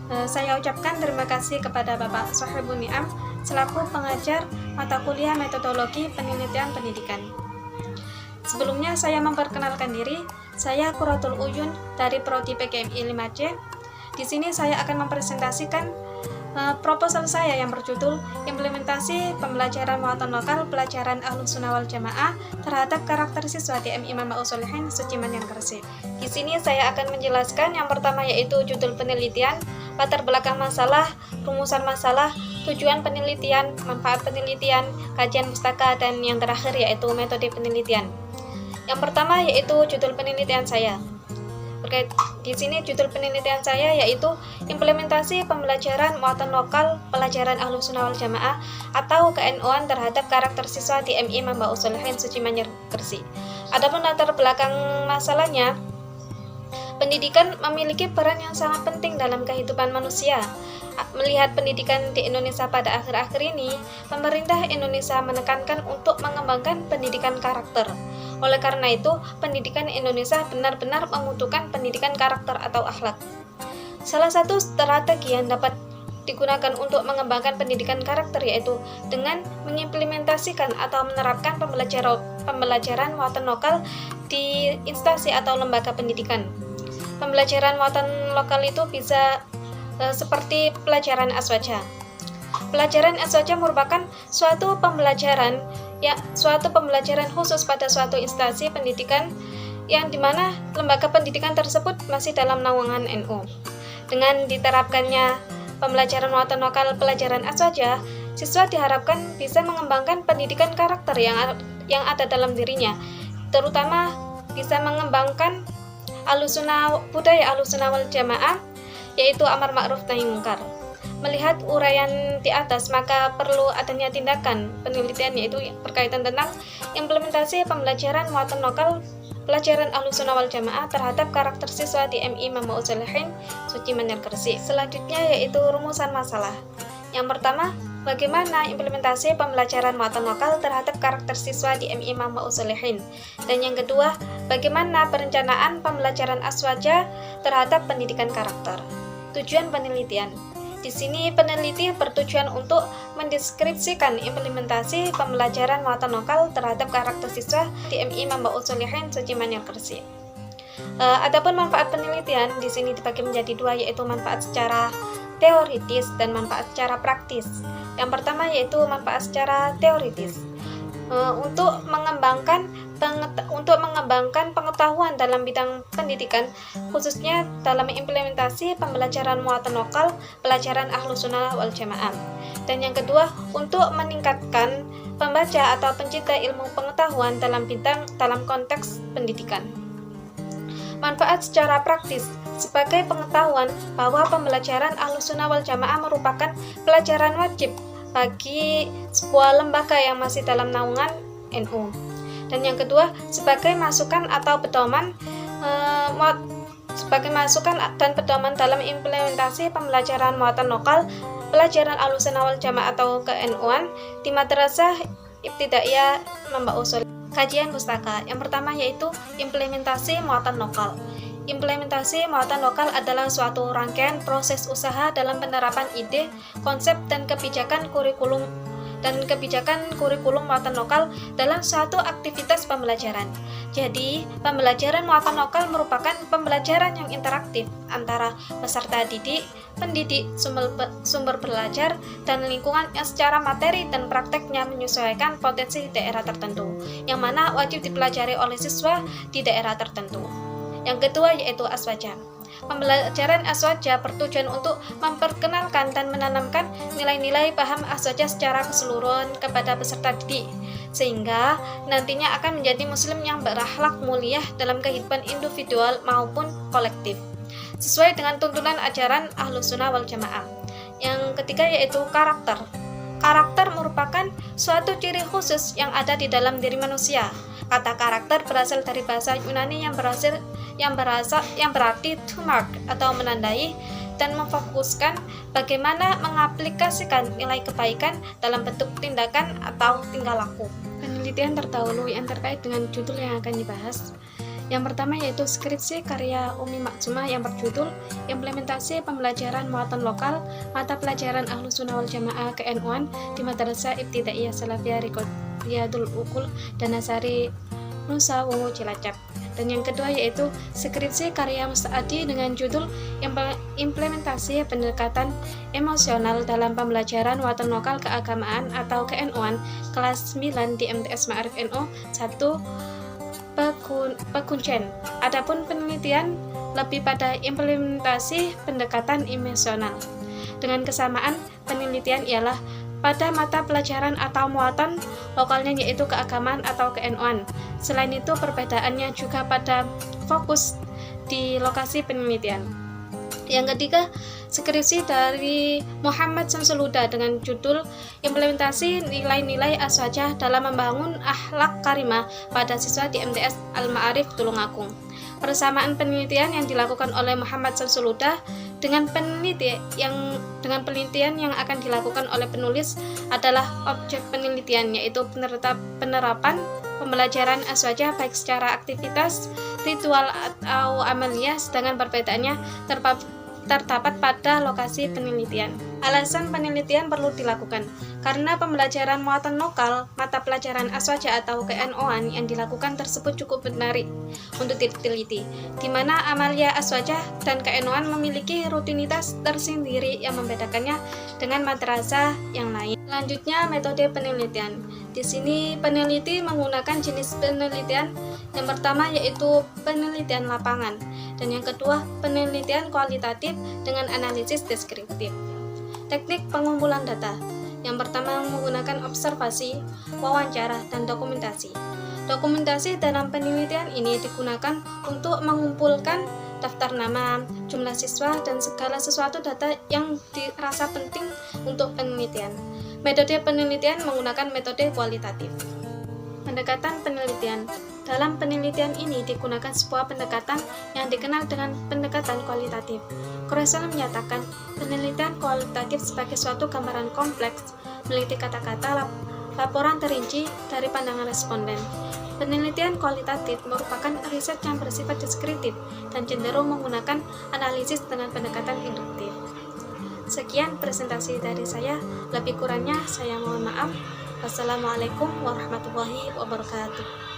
Saya ucapkan terima kasih kepada Bapak Sohibun Ni'am selaku pengajar mata kuliah metodologi penelitian pendidikan. Sebelumnya saya memperkenalkan diri, saya Quratul Uyun dari Prodi PKMI 5C. Di sini saya akan mempresentasikan proposal saya yang berjudul Implementasi Pembelajaran Muatan Lokal Pelajaran Ahlus Sunnah wal Jamaah terhadap karakter siswa di MI Mambaul Sholihin Suci Manyar Gresik. Di sini saya akan menjelaskan yang pertama yaitu judul penelitian, latar belakang masalah, rumusan masalah, tujuan penelitian, manfaat penelitian, kajian pustaka, dan yang terakhir yaitu metode penelitian. Yang pertama yaitu judul penelitian saya. Di sini judul penelitian saya yaitu Implementasi Pembelajaran Muatan Lokal Pelajaran Ahlus Sunnah wal Jamaah atau KNO-an terhadap karakter siswa di MI Mambaul Sholihin Suci Manyar Gresik. Adapun latar belakang masalahnya, pendidikan memiliki peran yang sangat penting dalam kehidupan manusia. Melihat pendidikan di Indonesia pada akhir-akhir ini, pemerintah Indonesia menekankan untuk mengembangkan pendidikan karakter. Oleh karena itu, pendidikan Indonesia benar-benar membutuhkan pendidikan karakter atau akhlak. Salah satu strategi yang dapat digunakan untuk mengembangkan pendidikan karakter yaitu dengan mengimplementasikan atau menerapkan pembelajaran muatan lokal di instansi atau lembaga pendidikan. Pembelajaran muatan lokal itu bisa seperti pelajaran aswaja. Pelajaran aswaja merupakan suatu pembelajaran khusus pada suatu instansi pendidikan yang dimana lembaga pendidikan tersebut masih dalam naungan NU. Dengan diterapkannya pembelajaran muatan lokal pelajaran aswaja, siswa diharapkan bisa mengembangkan pendidikan karakter yang ada dalam dirinya, terutama bisa mengembangkan budaya Ahlus Sunnah wal Jamaah, yaitu amar ma'ruf nahi mungkar. Melihat uraian di atas, maka perlu adanya tindakan penelitian yaitu berkaitan tentang implementasi pembelajaran muatan lokal pelajaran Ahlus Sunnah wal Jamaah terhadap karakter siswa di MI Mambaul Sholihin Suci Manyar Gresik. Selanjutnya yaitu rumusan masalah. Yang pertama, bagaimana implementasi pembelajaran muatan lokal terhadap karakter siswa di MI Mambaul Sholihin. Dan yang kedua, bagaimana perencanaan pembelajaran aswaja terhadap pendidikan karakter. Tujuan penelitian. Di sini peneliti bertujuan untuk mendeskripsikan implementasi pembelajaran muatan lokal terhadap karakter siswa di MI Mambaul Sholihin Suci Manyar Gresik. Adapun manfaat penelitian di sini dibagi menjadi dua, yaitu manfaat secara teoritis dan manfaat secara praktis. Yang pertama yaitu manfaat secara teoritis. Untuk mengembangkan pengetahuan dalam bidang pendidikan, khususnya dalam implementasi pembelajaran muatan lokal pelajaran Ahlus Sunnah wal Jamaah. Dan yang kedua, untuk meningkatkan pembaca atau pencinta ilmu pengetahuan dalam konteks pendidikan. Manfaat secara praktis, sebagai pengetahuan bahwa pembelajaran Ahlus Sunnah wal Jamaah merupakan pelajaran wajib bagi sebuah lembaga yang masih dalam naungan NU. Dan yang kedua, sebagai masukan dan pedoman dalam implementasi pembelajaran muatan lokal pelajaran Ahlus Sunnah wal Jamaah atau KNU-an di Madrasah Ibtidaiyah Mambaul Sholihin. Kajian pustaka. Yang pertama yaitu implementasi muatan lokal. Implementasi muatan lokal adalah suatu rangkaian proses usaha dalam penerapan ide, konsep, dan kebijakan kurikulum muatan lokal dalam suatu aktivitas pembelajaran. Jadi, pembelajaran muatan lokal merupakan pembelajaran yang interaktif antara peserta didik, pendidik, sumber belajar, dan lingkungan yang secara materi dan prakteknya menyesuaikan potensi daerah tertentu, yang mana wajib dipelajari oleh siswa di daerah tertentu. Yang kedua yaitu aswaja. Pembelajaran aswaja bertujuan untuk memperkenalkan dan menanamkan nilai-nilai paham aswaja secara keseluruhan kepada peserta didik, sehingga nantinya akan menjadi muslim yang berakhlak mulia dalam kehidupan individual maupun kolektif, sesuai dengan tuntunan ajaran Ahlus Sunnah wal Jamaah. Yang ketiga yaitu karakter. Karakter merupakan suatu ciri khusus yang ada di dalam diri manusia. Kata karakter berasal dari bahasa Yunani yang berarti to mark atau menandai dan memfokuskan bagaimana mengaplikasikan nilai kebaikan dalam bentuk tindakan atau tingkah laku. Penelitian terdahulu yang terkait dengan judul yang akan dibahas Yang pertama yaitu skripsi karya Umi Maksumah yang berjudul Implementasi Pembelajaran Muatan Lokal Mata Pelajaran Ahlus Sunnah wal Jamaah KNU-an di Madrasah Ibtidaiyah Salafiyah Riyadul Uqul dan Nasari Nusa Wungu Cilacap. Dan yang kedua yaitu skripsi karya Musta'adi dengan judul Implementasi Pendekatan Emosional dalam Pembelajaran Muatan Lokal Keagamaan atau KNU-an kelas 9 di MTS Ma'arif NU 1 Pekuncen. Adapun penelitian lebih pada implementasi pendekatan emosional. Dengan kesamaan penelitian ialah pada mata pelajaran atau muatan lokalnya yaitu keagamaan atau KNU-an. Selain itu perbedaannya juga pada fokus di lokasi penelitian. Yang ketiga, skripsi dari Muhammad Samsul Huda dengan judul Implementasi Nilai-Nilai Aswajah dalam Membangun Akhlak Karimah pada Siswa di MTS Al-Ma'arif Tulungagung. Persamaan penelitian yang dilakukan oleh Muhammad Samsul Huda dengan penelitian yang akan dilakukan oleh penulis adalah objek penelitian, yaitu penerapan pembelajaran aswajah baik secara aktivitas, ritual atau amaliyah, sedangkan perbedaannya terdapat pada lokasi penelitian. Alasan penelitian perlu dilakukan karena pembelajaran muatan lokal mata pelajaran aswajah atau KNU-an yang dilakukan tersebut cukup menarik untuk diteliti, di mana amalia aswajah dan KNU-an memiliki rutinitas tersendiri yang membedakannya dengan madrasah yang lain. Selanjutnya, metode penelitian. Di sini peneliti menggunakan jenis penelitian yang pertama yaitu penelitian lapangan, dan yang kedua penelitian kualitatif dengan analisis deskriptif. Teknik pengumpulan data. Yang pertama menggunakan observasi, wawancara, dan dokumentasi. Dokumentasi dalam penelitian ini digunakan untuk mengumpulkan daftar nama, jumlah siswa, dan segala sesuatu data yang dirasa penting untuk penelitian. Metode penelitian menggunakan metode kualitatif. Pendekatan penelitian. Dalam penelitian ini digunakan sebuah pendekatan yang dikenal dengan pendekatan kualitatif. Koresel menyatakan penelitian kualitatif sebagai suatu gambaran kompleks, meneliti kata-kata, laporan terinci dari pandangan responden. Penelitian kualitatif merupakan riset yang bersifat deskriptif dan cenderung menggunakan analisis dengan pendekatan induktif. Sekian presentasi dari saya, lebih kurangnya saya mohon maaf. Wassalamualaikum warahmatullahi wabarakatuh.